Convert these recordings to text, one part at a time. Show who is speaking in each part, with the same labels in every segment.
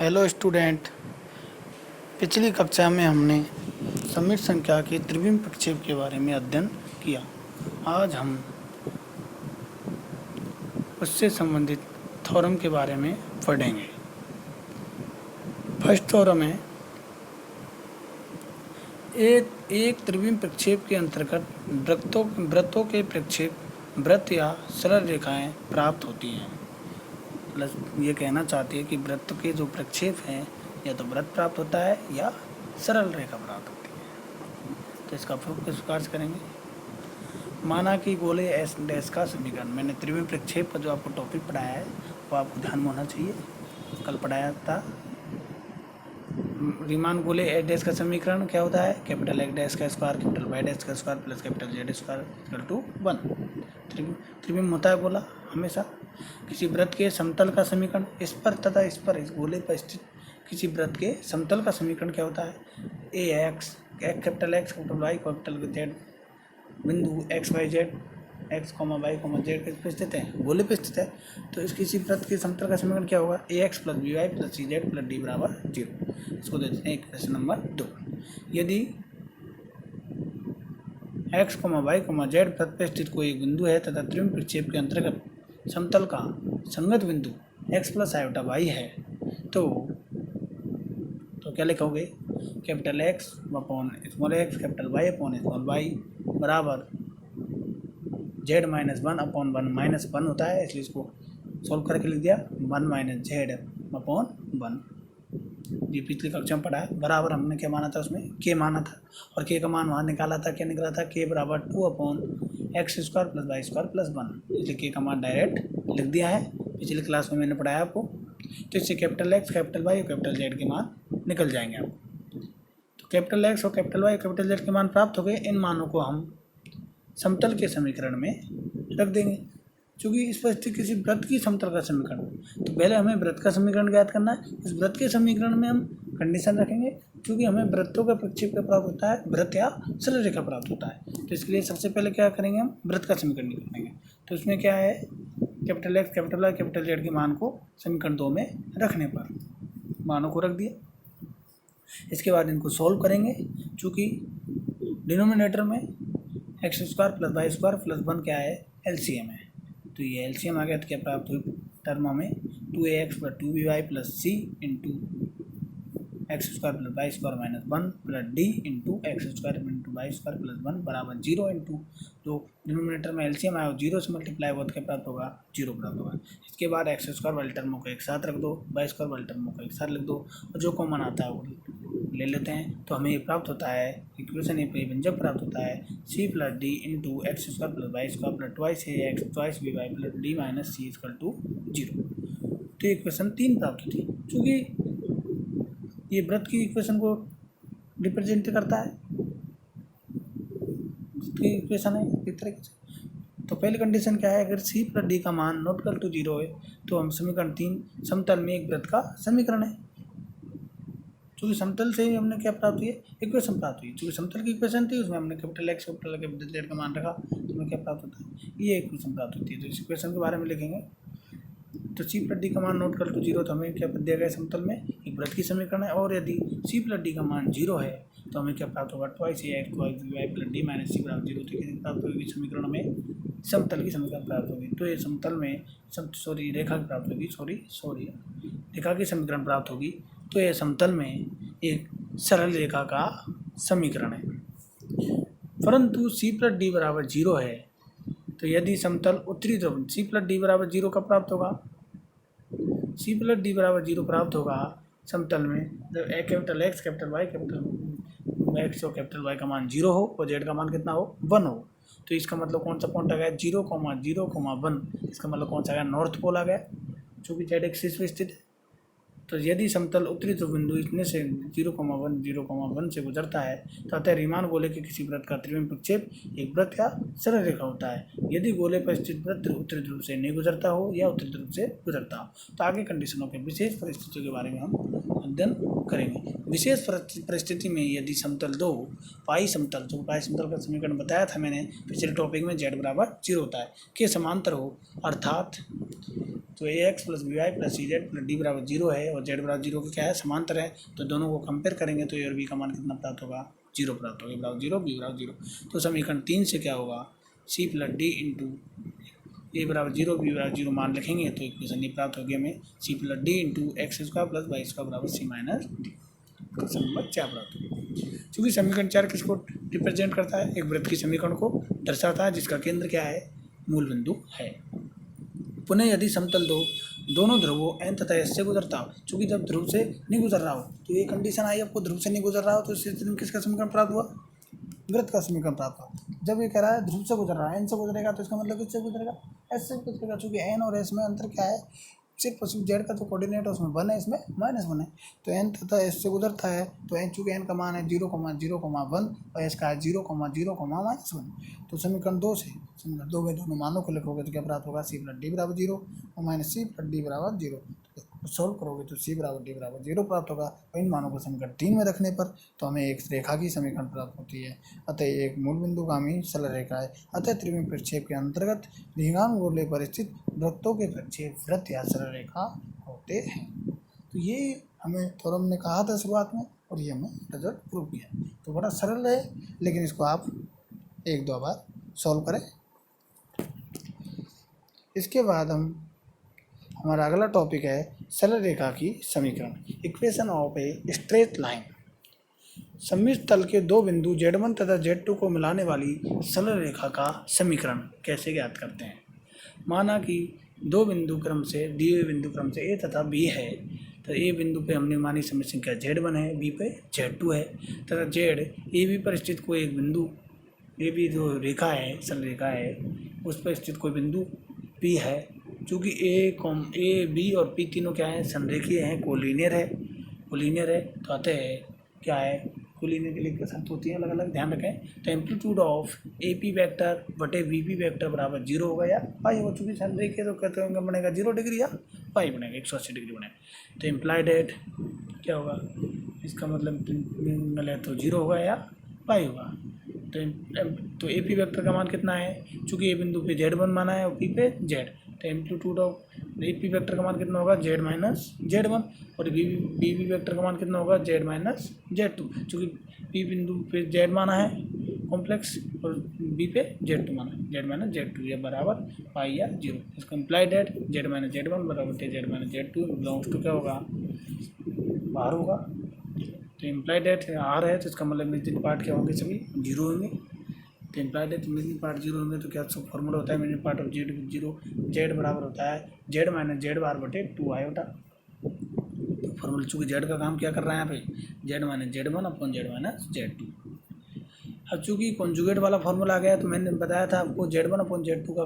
Speaker 1: Hello student. पिछली कक्षा में हमने समीट संख्या के त्रिविम प्रक्षेप के बारे में अध्ययन किया। आज हम उससे संबंधित थ्योरम के बारे में पढ़ेंगे। फर्स्ट थ्योरम है, एक त्रिविम प्रक्षेप के अंतर्गत वृत्तों के प्रक्षेप वृत्त या सरल रेखाएं प्राप्त होती हैं। प्लस ये कहना चाहती है कि वृत्त के जो प्रक्षेप हैं या तो वृत्त प्राप्त होता है या सरल रेखा प्राप्त होती है। तो इसका उपयोग किस प्रकार से करेंगे? माना कि गोले एस डैश का समीकरण, मैंने त्रिविम प्रक्षेप का जो आपको टॉपिक पढ़ाया है वो आपको ध्यान में होना चाहिए। कल पढ़ाया था रीमान गोले एस डैश का समीकरण क्या होता है? कैपिटल एक्स डैश का स्क्वायर कैपिटल वाई डैश का square plus capital Z square equal to 1। त्रिविम होता है गोला हमेशा। किसी वृत्त के समतल का समीकरण इस पर तथा इस पर, इस गोले पर स्थित किसी वृत्त के समतल का समीकरण क्या होता है? A X capital X capital Y capital Z बिंदु X Y Z X comma Y comma Z किस पे स्थित है? गोले पे स्थित है। तो इस किसी वृत्त के समतल का समीकरण क्या होगा? A X plus B Y plus C Z plus D बराबर 0। इसको देते हैं इक्वेशन नंबर 2। यदि X comma Y comma Z वृत्त पे स्थित कोई एक बिंदु है तथा त्रिविम प्रक्षेप के अंतर्गत समतल का संगत बिंदु एक्स प्लस आयोटा वाई है, तो क्या लिखोगे? Capital X upon small X capital Y upon small Y बराबर जेड माइनस 1 अपॉन 1 माइनस 1 होता है, इसलिए इसको सॉल्व करके लिख दिया 1 माइनस जेड अपॉन 1। ये पिछली कक्षा में पढ़ा है। बराबर हमने क्या माना था? उसमें के माना था और के का मान वहाँ निकाला था। क्या निकला था? के बराबर 2 upon X square plus Y square plus 1, इसलिए के का मान डायरेक्ट लिख दिया है। पिछली क्लास में मैंने पढ़ाया आपको। तो इससे कैपिटल एक्स कैपिटल वाई और कैपिटल जेड के मान निकल जाएंगे आपको। तो कैपिटल एक्स और कैपिटल वाई और कैपिटल जेड के मान प्राप्त हो गए। इन मानों को हम समतल के समीकरण में रख देंगे। चूँकि इस पर स्थित किसी वृत्त की समतल का समीकरण, तो पहले हमें वृत्त का समीकरण ज्ञात करना है। इस वृत्त के समीकरण में हम कंडीशन रखेंगे, क्योंकि हमें वृत्तों का प्रक्षेप क्या प्राप्त होता है? वृत्त या सरल रेखा प्राप्त होता है। तो इसके लिए सबसे पहले क्या करेंगे? हम वृत्त का समीकरण निकालेंगे। तो इसमें क्या है? Capital X capital Y capital Z के मान को समीकरण 2 में रखने पर मानों को रख दिया। इसके बाद इनको सोल्व करेंगे। चूँकि डिनोमिनेटर में X square plus Y square plus 1 क्या है? एलसीएम है। तो ये एलसीएम आ गया तो क्या प्राप्त हुई टर्म में? 2ax plus 2by plus C into X square plus Y square minus 1 plus D into X square into Y square plus 1 बराबर 0 इंटू जो डिनोमिनेटर में एलसीएम आया 0 से मल्टीप्लाई हुआ तो क्या प्राप्त होगा? 0 प्राप्त होगा। इसके बाद एक्स स्क्वायर वाली टर्मों को एक साथ रख दो, वाई स्क्वायर वाली टर्मों को एक साथ लिख दो और जो कॉमन आता है वो ले लेते हैं। तो हमें ये प्राप्त होता है, इक्वेशन ये व्यंजक प्राप्त होता है C plus D into X square plus Y square plus twice A X twice B Y plus D minus C equal to 0। तो इक्वेशन 3 प्राप्त होती है। चूँकि ये वृत्त की इक्वेशन को रिप्रेजेंट करता है, इसकी इक्वेशन है इस तरीके से। तो पहली कंडीशन क्या है? अगर सी प्लस डी का मान नॉट इक्वल टू 0 है तो हम समीकरण 3 समतल में एक वृत्त का समीकरण है। क्योंकि समतल से ही हमने क्या प्राप्त हुई है? इक्वेशन प्राप्त हुई। क्योंकि समतल की इक्वेशन थी, उसमें हमने कैपिटल एक्स कैपिटल जेड का मान रखा, तो हमें क्या प्राप्त होता है? ये इक्वेशन प्राप्त होती है। तो इस इक्वेशन के बारे में लिखेंगे। तो सी प्लस डी का मान नॉट इक्वल टू 0 तो हमें क्या दिया गया? समतल में एक वृत्त की समीकरण है। और यदि सी प्लस डी का मान 0 है तो हमें क्या प्राप्त होगा? Twice A X twice B Y plus D minus C बराबर 0। तो किसी प्राप्त होगी? समीकरण में समतल की समीकरण प्राप्त होगी। तो ये समतल में रेखा की प्राप्त होगी रेखा की समीकरण प्राप्त होगी। तो ये समतल में एक सरल रेखा का समीकरण है। परंतु सी प्लस डी बराबर 0 है, तो यदि समतल उत्तरी ध्रुव सी प्लस डी बराबर 0 का प्राप्त होगा? सी प्लस डी बराबर 0 प्राप्त होगा समतल में जब capital X capital Y capital X और कैपिटल वाई का मान 0 हो और जेड का मान कितना हो? 1 हो। तो इसका मतलब कौन सा पॉइंट आ गया? 0,0,1। इसका मतलब कौन सा आ गया? नॉर्थ पोल आ गया, चूँकि जेड एक्सिस पे स्थित है। तो यदि समतल उत्तरी ध्रुव बिंदु इतने से 0,1 से गुजरता है तो अतः रीमान गोले के किसी वृत्त का त्रिविम प्रक्षेप एक वृत्त या सरल रेखा होता है। यदि गोले पर स्थित वृत्त उत्तरी ध्रुव से नहीं गुजरता हो या उत्तरी ध्रुव से गुजरता हो। तो आगे कंडीशनों के विशेष परिस्थितियों के बारे में हम अध्ययन करेंगे। विशेष परिस्थिति में यदि समतल 2 पाई समतल, जो पाई समतल का समीकरण बताया था मैंने पिछले टॉपिक में, जेड बराबर 0 होता है के समांतर हो, अर्थात तो A X plus B Y plus C Z plus D बराबर 0 है और जेड बराबर 0 का क्या है, समांतर है। तो दोनों को कंपेयर करेंगे तो ए और बी का मान कितना प्राप्त होगा, 0 प्राप्त होगा। ए बराबर 0, बी बराबर 0। तो समीकरण 3 से क्या होगा, सी प्लस डी इंटू ए बराबर 0, बी बराबर 0 मान लिखेंगे तो इक्वेशन ये प्राप्त होगी हमें, C plus D into X square plus Y square बराबर C minus D. Question number 4 प्राप्त होगा। चूँकि समीकरण 4 किसको रिप्रेजेंट करता है, एक वृत्त की समीकरण को दर्शाता है जिसका केंद्र क्या है, मूल बिंदु है। पुनः यदि समतल दोनों ध्रुवों एन तथा एस से गुजरता हो, चूँकि जब ध्रुव से नहीं गुजर रहा हो तो ये कंडीशन आई आपको, ध्रुव से नहीं गुजर रहा हो तो इस स्थिति में किसका समीकरण प्राप्त हुआ, वृत्त का समीकरण प्राप्त हुआ। जब ये कह रहा है ध्रुव से गुजर रहा है, एन से गुजरेगा तो इसका मतलब किससे गुजरेगा, एस से गुजरेगा। चूँकि एन और एस में अंतर क्या है, सिर्फ जेड का जो कोऑर्डिनेट है उसमें 1 है, इसमें -1 है। तो एन तथा एस से गुजरता है तो एन, चूँकि एन का मान है 0,0,1 और एस का है 0,0,-1। तो समीकरण 2 से, समीकरण 2 में दोनों मानों को लिखोगे तो क्या प्राप्त होगा, सी प्लस डी बराबर 0 और माइनस सी प्लस डी बराबर 0। तो सॉल्व करोगे तो सी बराबर डी बराबर 0 प्राप्त होगा। और इन मानों को समीकरण 3 में रखने पर तो हमें एक रेखा की समीकरण प्राप्त होती है। अतः एक मूल बिंदुगामी सरल रेखा है। अतः त्रिविम प्रक्षेप के अंतर्गत रिंगान गोले पर स्थित वृत्तों के प्रक्षेप वृत्त या सरल रेखा होते हैं। तो ये हमें थ्योरम ने कहा था शुरुआत में और ये हमें रिजल्ट प्रूव किया। तो बड़ा सरल है, लेकिन इसको आप 1-2 बार सॉल्व करें। इसके बाद हमारा अगला टॉपिक है सरल रेखा की समीकरण, equation of a straight line. सममित तल के दो बिंदु Z1 तथा Z2 को मिलाने वाली सरल रेखा का समीकरण कैसे ज्ञात करते हैं। माना कि दो बिंदु क्रम से, दिए हुए बिंदु क्रम से A तथा B है, तो A बिंदु पे हमने मानी समय संख्या Z1 है, B पे Z2 है तथा Z AB पर स्थित कोई एक बिंदु, AB जो रेखा है, सरल रेखा है, उस पर स्थित कोई बिंदु P है। चूँकि A, B और P तीनों क्या है, संरेखीय हैं, कोलिनियर है। तो अतः क्या है, कोलिनियर के लिए शर्त होती है अलग अलग, ध्यान रखें। तो एम्पलीट्यूड ऑफ AP वेक्टर बटे VP वेक्टर बराबर 0 होगा या पाई होगा। चूँकि संरेखीय तो कहते होंगे बनेगा 0 डिग्री या पाई बनेगा, 180 डिग्री बनेगा। तो इम्प्लाइड एट क्या होगा, इसका मतलब है तो 0 होगा या पाई होगा। तो AP वेक्टर का मान कितना है, चूँकि A बिंदु पे Z1 माना है और P पे Z, तो एम्पलीट्यूड ऑफ AP वेक्टर का मान कितना होगा, Z माइनस Z1, और BB वेक्टर का मान कितना होगा, Z माइनस Z2। चूँकि P बिंदु पे Z माना है कॉम्प्लेक्स और B पे Z2 माना है, Z माइनस Z2, ये बराबर पाई या 0। इसका इम्प्लाइड है Z माइनस Z1 बराबर Z minus Z2 belongs to क्या होगा, बाहर होगा। तो इम्प्लाइड एट आर है, तो इसका मतलब मिडिल पार्ट क्या होंगे, सभी 0 होंगे। तो इम्प्लाइड एट मिडिल पार्ट 0 होंगे तो क्या सब फॉर्मूला होता है, middle part of Z 0, Z बराबर होता है Z माइनस Z बार बटे 2 आयोटा। तो फॉर्मूला चूँकि Z का काम क्या कर रहा है यहाँ पे, Z minus Z1 upon Z minus Z2। अब चूँकि कॉन्जुगेट वाला फॉर्मूला आ गया तो मैंने बताया था आपको Z1 अपॉन Z2 का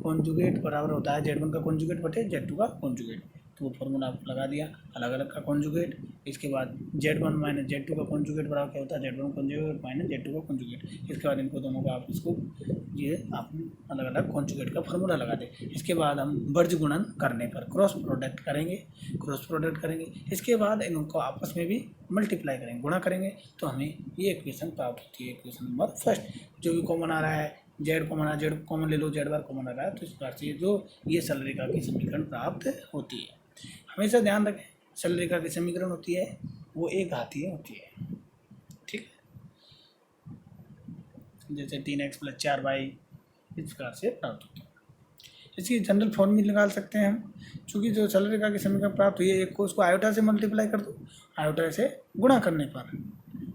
Speaker 1: कॉन्जुगेट बराबर होता है Z1 का कॉन्जुगेट बटे Z2 का कॉन्जुगेट। तो वो फॉर्मूला आपको लगा दिया, अलग अलग का कॉन्जुगेट। इसके बाद Z1 माइनस Z2 का कॉन्जुगेट बराबर क्या होता है, Z1 कॉन्जुगेट माइनस Z2 का कॉन्जुगेट। इसके बाद इनको दोनों का आप इसको ये आप अलग अलग कॉन्जुगेट का फॉर्मूला लगा दें। इसके बाद हम वर्ज गुणन करने पर क्रॉस प्रोडक्ट करेंगे। इसके बाद इनको आपस में भी मल्टीप्लाई करेंगे, गुणा करेंगे, तो हमें ये इक्वेशन प्राप्त होती है। इक्वेशन नंबर फर्स्ट, जो भी कॉमन आ रहा है, Z कॉमन ले लो, Z बार कॉमन आ रहा है, तो इस प्रकार से जो ये सरल रेखा की समीकरण प्राप्त होती है। हमेशा ध्यान रखें, सरल रेखा की समीकरण होती है वो एक घातीय होती है, ठीक है, जैसे 3x + 4y इस प्रकार से प्राप्त होता है। इसकी जनरल फॉर्म भी निकाल सकते हैं हम, चूँकि जो सरल रेखा की समीकरण प्राप्त हुई है, एक को उसको आयोटा से मल्टीप्लाई कर दो, आयोटा से गुणा करने पर,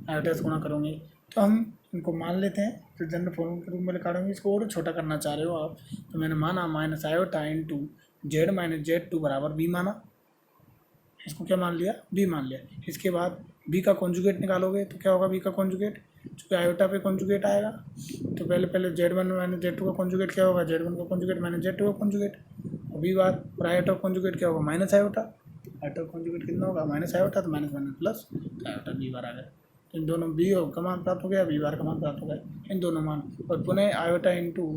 Speaker 1: आयोटा से गुणा करोगे तो हम इनको मान लेते हैं। तो जनरल फॉर्म के रूप में निकालेंगे, इसको और छोटा करना चाह रहे हो आप, तो मैंने माना minus iota into Z minus Z2 बराबर B माना, इसको क्या मान लिया, B मान लिया। इसके बाद B का कॉन्जुगेट निकालोगे तो क्या होगा, B का कॉन्जुगेट, चूँकि आयोटा पे कॉन्जुगेट आएगा तो पहले Z1 माइनस Z2 का कॉन्जुगेट क्या होगा, Z1 का कॉन्जुगेट माइनस Z2 का कॉन्जुगेट, और B बार और आयोटा कॉन्जुगेट क्या होगा, माइनस आयोटा। आयोटा कॉन्जुगेट कितना होगा, माइनस आयोटा, तो माइनस माइनस प्लस, तो आयोटा B बार आ गया। तो इन दोनों B का मान प्राप्त हो गया, B बार का मान प्राप्त हो गया, इन दोनों मान। और पुनः आयोटा इंटू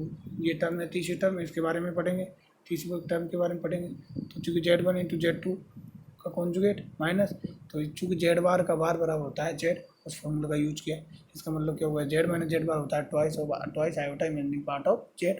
Speaker 1: ये टर्म है, तीसरी टर्म, इसके बारे में पढ़ेंगे, तीसरी टर्म के बारे में पढ़ेंगे। तो चूँकि Z1 इंटू Z2 का कॉन्जुगेट माइनस, तो चूँकि Z बार का बार बराबर होता है Z, उस फॉर्मूला का यूज किया। इसका मतलब क्या हुआ, Z माइनस Z बार होता है twice iota in part of Z।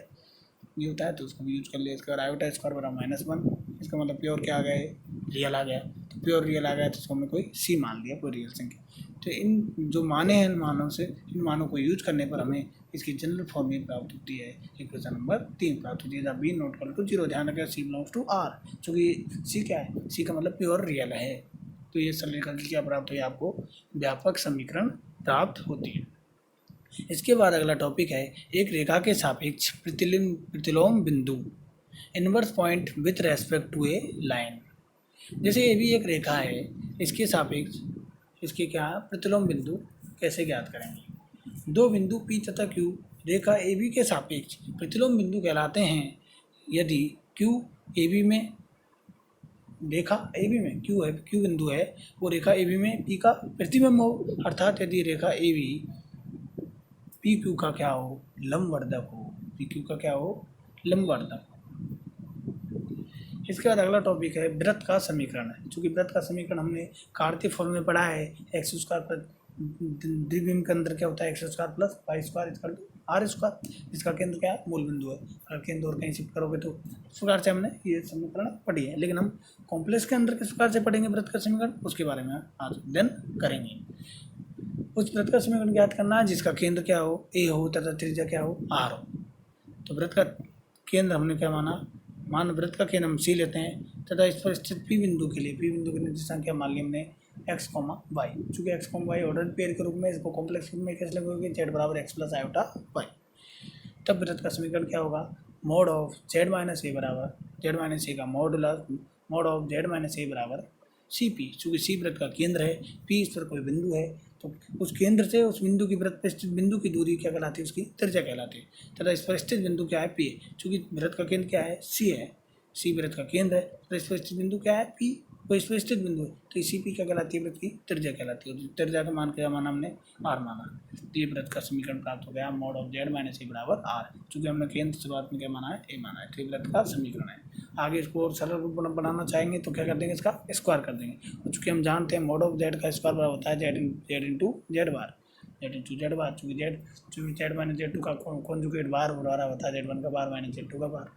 Speaker 1: ये होता है तो उसको भी यूज कर लिया। इसका आयोटा स्क्वायर बराबर -1, इसका मतलब प्योर क्या आ गया है, रियल आ गया। तो प्योर रियल आ गया तो उसको हमने कोई सी मान लिया, कोई रियल संख्या। तो इन जो माने हैं इन मानों से, इन मानों को यूज करने पर हमें इसकी जनरल फॉर्म में प्राप्त होती है, इक्वेशन नंबर 3 प्राप्त होती है। बी नोट कर टू 0, ध्यान रखें सी बिलोंग्स टू आर, चूँकि सी क्या है, सी का मतलब प्योर रियल है। तो ये सरल रेखा की क्या प्राप्त हुई आपको, व्यापक समीकरण प्राप्त होती है। इसके बाद अगला टॉपिक है एक रेखा के सापेक्ष प्रतिलोम बिंदु, inverse point with respect to a line. जैसे ये भी एक रेखा है, इसके सापेक्ष इसके क्या प्रतिलोम बिंदु कैसे ज्ञात करेंगे। दो बिंदु P तथा Q रेखा AB के सापेक्ष प्रतिलोम बिंदु कहलाते हैं यदि Q AB में, रेखा AB में Q है, Q बिंदु है, वो रेखा AB में P का प्रतिबिंब हो, अर्थात यदि रेखा AB PQ का क्या हो, लंबवर्धक हो, PQ का क्या हो, लंबवर्धक। इसके बाद अगला टॉपिक है वृत्त का समीकरण है। चूँकि वृत्त का समीकरण हमने कार्तीय फॉर्म में पढ़ा है, एक्स स्क्वायर पर द्विबिंब के अंदर क्या होता है, X square plus Y square equal to R square. इसका केंद्र क्या है, मूल बिंदु है। अगर केंद्र और कहीं शिफ्ट करोगे तो इस प्रकार से हमने ये समीकरण पढ़ी है, लेकिन हम कॉम्प्लेक्स के अंदर किस प्रकार से पढ़ेंगे वृत्त का समीकरण, उसके बारे में आज देन करेंगे। उस वृत्त का समीकरण ज्ञात करना है जिसका केंद्र क्या हो, ए हो तथा त्रिज्या क्या हो, आर हो। तो वृत्त का केंद्र हमने क्या माना, मान वृत्त का केंद्र हम सी लेते हैं तथा इस पर स्थित पी बिंदु के लिए, पी बिंदु की निर्देशांक क्या मान ली हमने, एक्स कॉमा वाई। चूँकि X comma Y order pair के रूप में, इसको कॉम्प्लेक्स रूप में कैसे लगेगा, जेड बराबर एक्स प्लस आयोटा वाई। तब वृत्त का समीकरण क्या होगा, mod of Z minus A बराबर जेड माइनस ए का modulus mod of Z minus A बराबर सी पी। चूँकि सी वृत्त का केंद्र है, पी इस पर कोई बिंदु है, तो उस केंद्र से उस बिंदु की वृत्त पर स्थित बिंदु की दूरी क्या कहलाती है, उसकी त्रिज्या कहलाती है। तथा इस पर स्थित बिंदु क्या है, पी है। चूँकि वृत्त का केंद्र क्या है, सी है, सी वृत्त का केंद्र है, तो इस पर स्थित बिंदु क्या है, पी, वो इस पर स्थित बिंदु है, तो इसी पी क्या कहलाती है, वृत्त की त्रिज्या कहलाती है। त्रिज्या का मान क्या माना हमने, आर माना। तो ये वृत्त का समीकरण प्राप्त हो गया, mode of Z minus A बराबर आर। चूँकि हमने केंद्र शुरुआत में क्या माना है, ए माना है, तो ये वृत्त का समीकरण है। आगे इसको और सरल रूप में बनाना चाहेंगे तो क्या कर देंगे, इसका स्क्वायर कर देंगे। और चूँकि हम जानते हैं मोड ऑफ जेड का स्क्वायर बराबर होता है जेड इंटू जेड बार, जेड बार। चूँकि जेड माइनस जेड टू का कॉन्जुगेट बार बराबर होता है जेड वन का बार माइनस जेड टू का बार।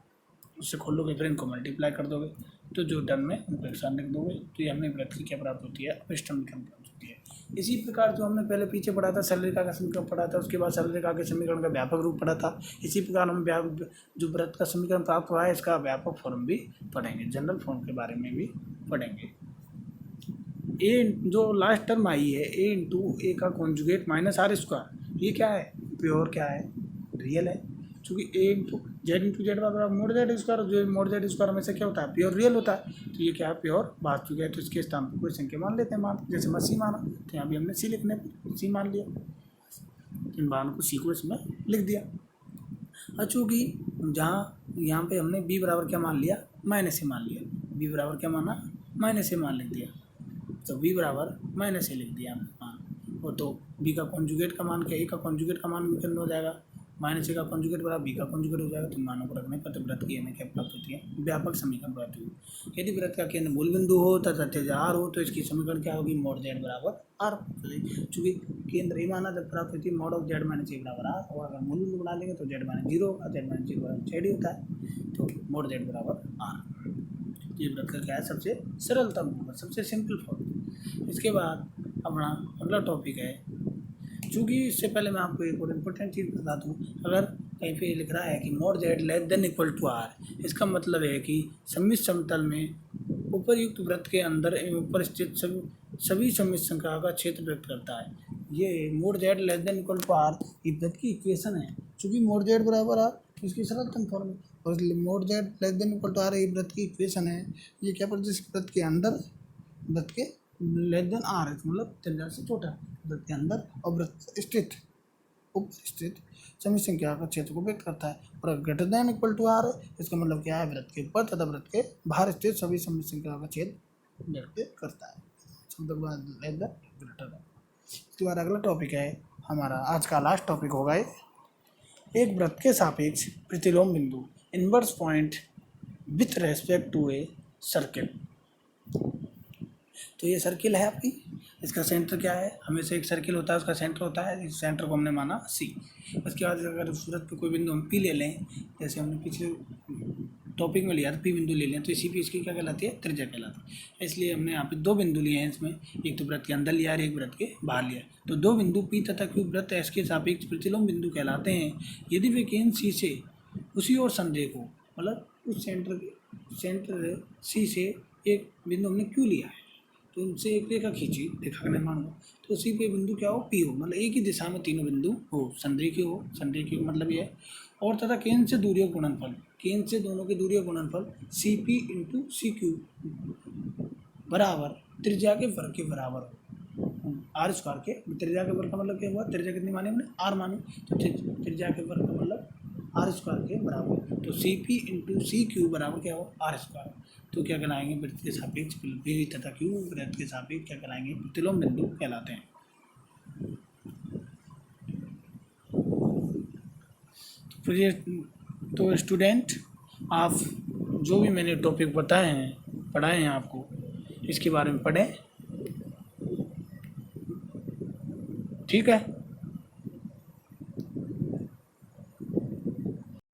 Speaker 1: उससे खोलोगे फिर इनको मल्टीप्लाई कर दोगे, तो जो टर्म में उनको एक साथ लिख दोगे, तो ये हमें वृत्त की क्या प्राप्त होती है, अभिष्टम प्राप्त होती है। इसी प्रकार जो हमने पहले पीछे पढ़ा था, सरल रेखा का समीकरण पढ़ा था, उसके बाद सरल रेखा के समीकरण का व्यापक रूप पढ़ा था। इसी प्रकार हम जो वृत्त का समीकरण प्राप्त हुआ है, इसका व्यापक फॉर्म भी पढ़ेंगे, जनरल फॉर्म के बारे में भी पढ़ेंगे। ए जो लास्ट टर्म आई है, ए इंटू ए का कॉन्जुगेट माइनस आर स्क्वायर, ये क्या है, प्योर क्या है, रियल है। चूँकि ए इंटू जेड बराबर मोड जेड स्क्वायर, जो मोड जेड स्क्वायर हमेशा क्या होता है, प्योर रियल होता है। तो ये क्या है, प्योर बात चुका है, तो इसके स्थान पर कोई संख्या मान लेते हैं, मान जैसे मैं सी माना, तो यहाँ भी हमने सी लिखने पर सी मान लिया, इन मान को सी को इसमें लिख दिया। और चूँकि यहाँ पे हमने बी बराबर क्या मान लिया, माइनस ए मान लिया, बी बराबर क्या माना, माइनस ए मान लिख दिया, तो बी बराबर माइनस ए लिख दिया मान। और तो बी का कॉन्जुगेट का मान क्या, ए का कॉन्जुगेट का मान भी कितना हो जाएगा, माइनस ए का कॉन्जुगेट बराबर बी का कॉन्जुगेट हो जाएगा। तो मानों को रखने पर तो वृत्त की हमें क्या प्राप्त होती है, व्यापक समीकरण प्राप्त होगी। यदि वृत्त का केंद्र मूल बिंदु हो तथा त्रिज्या आर हो, तो इसकी समीकरण क्या होगी, मोड जेड बराबर आर। चूँकि केंद्र ए माना जब प्राप्त होती है, mode of Z minus A बराबर आर, और अगर मूल बिंदु बना लेंगे तो जेड माइनस जीरो होगा, जेड माइनस जीरो बराबर जेड ही होता है, तो मोड जेड बराबर आर। ये वृत्त का क्या है, सबसे सरलतम, सबसे सिंपल फॉर्म। इसके बाद अपना अगला टॉपिक है, चूँकि इससे पहले मैं आपको एक और इम्पोर्टेंट चीज़ बता दूँ, अगर कहीं पे लिख रहा है कि mod z less than equal to r, इसका मतलब है कि सममित समतल में उपरयुक्त वृत्त के अंदर ऊपर स्थित सभी सममित संख्या का क्षेत्र व्यक्त करता है। ये mod z less than equal to r ये वृत्त की इक्वेशन है। चूँकि मोड जेड बराबर आर, तो इसकी सरलतम फॉर्म है, और mod z less than equal to r ये वृत्त की इक्वेशन है। ये क्या पर जिस वृत्त के अंदर, वृत्त के लेस देन आर है, मतलब त्रिज्या से छोटा, वृत्त के अंदर और वृत्त स्थित ऊपर स्थित समी संख्या का क्षेत्र को व्यक्त करता है। और greater than equal to r है, इसका मतलब क्या है, वृत्त के ऊपर तथा वृत्त के बाहर स्थित सभी समी संख्या का क्षेत्र व्यक्त करता है। ग्रेटर। इसके बाद अगला टॉपिक है हमारा आज का लास्ट टॉपिक होगा, एक वृत्त के सापेक्ष प्रतिलोम बिंदु, inverse point with respect to a circle. तो ये सर्किल है आपकी, इसका सेंटर क्या है, हमेशा एक सर्किल होता है उसका सेंटर होता है, इस सेंटर को हमने माना सी। उसके बाद अगर सूरत पे कोई बिंदु हम पी ले लें, जैसे हमने पिछले टॉपिक में लिया था पी बिंदु ले लें, तो इसी पे इसकी क्या कहलाती है, त्रिज्या कहलाती है। इसलिए हमने यहाँ पे 2 बिंदु लिए हैं इसमें, एक तो वृत्त के अंदर लिया और एक वृत्त के बाहर लिया। तो 2 बिंदु पी तथा क्यू वृत्त एस के सापेक्ष प्रतिलोम बिंदु कहलाते हैं यदि वे केंद्र सी से उसी और संरेख हो, मतलब उस सेंटर सी से एक बिंदु हमने क्यू लिया है, तो उनसे एक रेखा खींची, रेखा का निर्माण हो, तो उसी पे बिंदु क्या हो, पी हो, मतलब एक ही दिशा में तीनों बिंदु हो, संरेखी हो। संरेखी का मतलब ये है। और तथा केंद्र से दूरी का गुणनफल, केंद्र से दोनों की दूरी का गुणनफल C P into C Q बराबर त्रिज्या के वर्ग के बराबर हो, आर स्क्वायर के। त्रिज्या के वर्ग का मतलब क्या हुआ, त्रिज्या कितनी मानी हमने, आर मानी, तो त्रिज्या के वर्ग का मतलब आर स्क्वायर के बराबर। तो C P into C Q बराबर क्या हो, आर स्क्वायर। तो क्या कहलाएंगे, वृत्त के सापेक्ष पी तथा क्यू वृत्त के सापेक्ष क्या कहलाएंगे, प्रतिलोम बिंदु कहलाते हैं। तो स्टूडेंट, आप जो भी मैंने टॉपिक पढ़ाए हैं आपको, इसके बारे में पढ़ें, ठीक है।